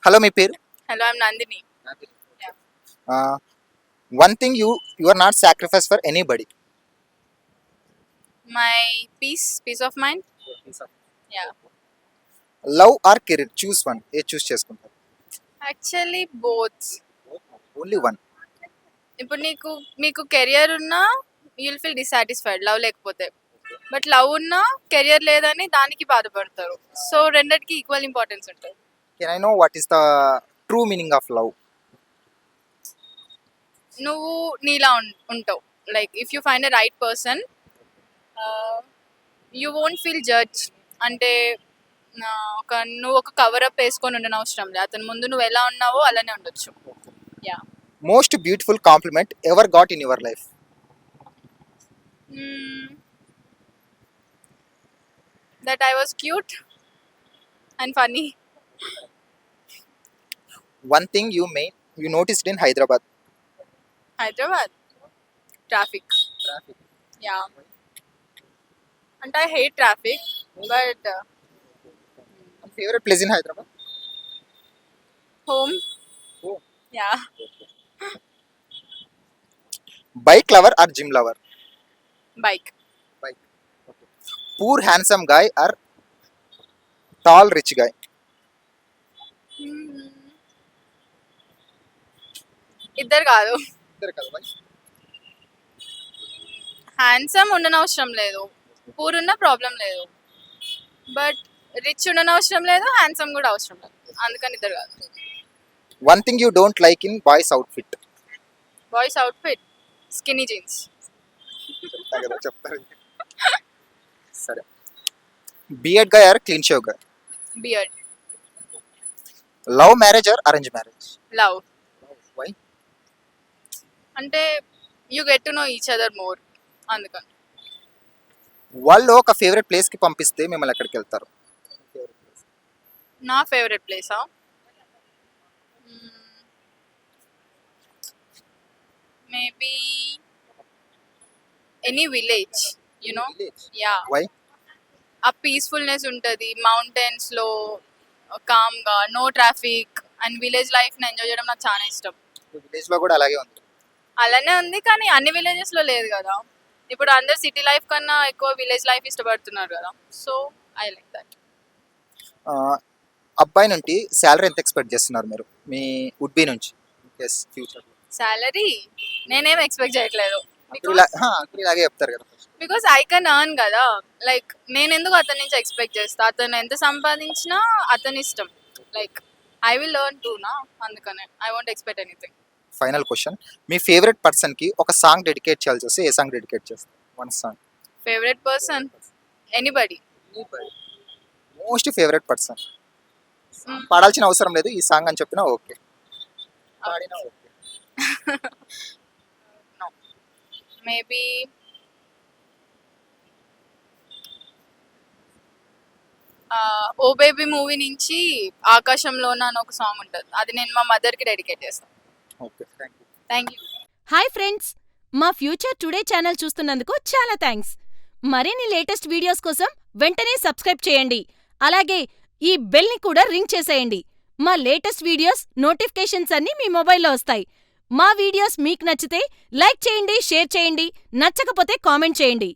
Hello మీ పేరు? Hello, I'm Nandini. Yeah. One thing you are not sacrifice for anybody. My peace of mind. Yeah. Love or career choose one. ఏ choose చేసుకుంటారు? Actually, both. Only one. ఇప్పుడు మీకు career ఉన్నా you'll feel dissatisfied love లేకపోతే, but love ఉన్నా career లేదని దానికి బాధపడతారు. సో రెండిటికి ఈక్వల్ ఇంపార్టెన్స్ ఉంటుంది. Can I know what is the true meaning of love? నువ్వు నీలా ఉంటావు. Like if you find a right person, you won't feel judge. అంటే నువ్వు ఒక కవర్ అప్ వేసుకొని ఉండని అవసరం లేదు. అతని ముందు నువ్వు ఎలా ఉన్నావో అలానే ఉండొచ్చు. Yeah. Most beautiful compliment ever got in your life? That I was cute and funny. One thing you noticed in Hyderabad? Hyderabad. Traffic. Yeah. And I hate traffic, but favourite place in Hyderabad? home. Home. Yeah. Bike lover or gym lover? Bike. Poor handsome guy or tall rich guy? ఇద్దరు కాదు. Handsome ఉండనవసరం లేదు, poor ఉన్న problem లేదు, but rich ఉండనవసరం లేదు, handsome కూడా అవసరం లేదు. అందుకని ఇద్దరు కాదు. One thing you don't like in boys outfit? Boys outfit skinny jeans. చెప్తారు. సరే, beard guy or clean shave guy? Beard. Love marriage or arrange marriage? Love. Why? అంటే you get to know each other more, అందుకని. వాళ్ళు ఒక favourite place కి పంపిస్తే మిమ్మల్ని ఎక్కడికి వెళ్తారు? నా ఫేవరెట్ ప్లేసా? Maybe any village, you know. Yeah. Why? ఆ పీస్ఫుల్నెస్ ఉంటుంది మౌంటైన్స్లో, కామ్గా, నో ట్రాఫిక్, అండ్ విలేజ్ లైఫ్ని ఎంజాయ్ చేయడం నాకు చాలా ఇష్టం. విలేజ్ లో కూడా అలాగే ఉంది. అలానే ఉంది, కానీ అన్ని విలేజెస్లో లేదు కదా. ఇప్పుడు అందరు సిటీ లైఫ్ కన్నా ఎక్కువ విలేజ్ లైఫ్ ఇష్టపడుతున్నారు కదా. So I like that. అబ్బాయి నుండి శాలరీ ఎంత ఎక్స్పెక్ట్ చేస్తున్నారు మీరు మీ వుడ్ బి నుంచి? ఫ్యూచర్ శాలరీ నేనేం ఎక్స్పెక్ట్ చేయట్లేదు, ఇలాగే చెప్తారు కదా. బికాస్ ఐ కెన్ ఎర్న్ కదా. లైక్ నేను ఎందుకు అతని నుంచి ఎక్స్పెక్ట్ చేస్తా? అతను ఎంత సంపాదించినా అతని ఇష్టం. Like I will earn too నా, అందుకనే I want expect anything. Final question, మీ ఫేవరెట్ పర్సన్ కి ఒక సాంగ్ డెడికేట్ చేయాల్సి వస్తే ఏ సాంగ్ డెడికేట్ చేస్తారు? One song. Favourite person anybody. Most favourite person. పాడాల్సిన అవసరం లేదు, ఈ సాంగ్ అని చెప్పినా ఓకే, పాడినా okay. No, maybe oh baby movie నుంచి ఆకాశంలోన అని ఒక సాంగ్ ఉంటుంది, అది నేను మా మదర్కి డెడికేట్ చేస్తాను. Okay, thank you. Hi friends, మా ఫ్యూచర్ టుడే ఛానల్ చూస్తున్నందుకు చాలా థ్యాంక్స్. మరిన్ని లేటెస్ట్ వీడియోస్ కోసం వెంటనే సబ్స్క్రైబ్ చేయండి. అలాగే ఈ బెల్ని కూడా రింగ్ చేసేయండి. మా లేటెస్ట్ వీడియోస్ నోటిఫికేషన్స్ అన్నీ మీ మొబైల్లో వస్తాయి. మా వీడియోస్ మీకు నచ్చితే లైక్ చేయండి, షేర్ చేయండి, నచ్చకపోతే కామెంట్ చేయండి.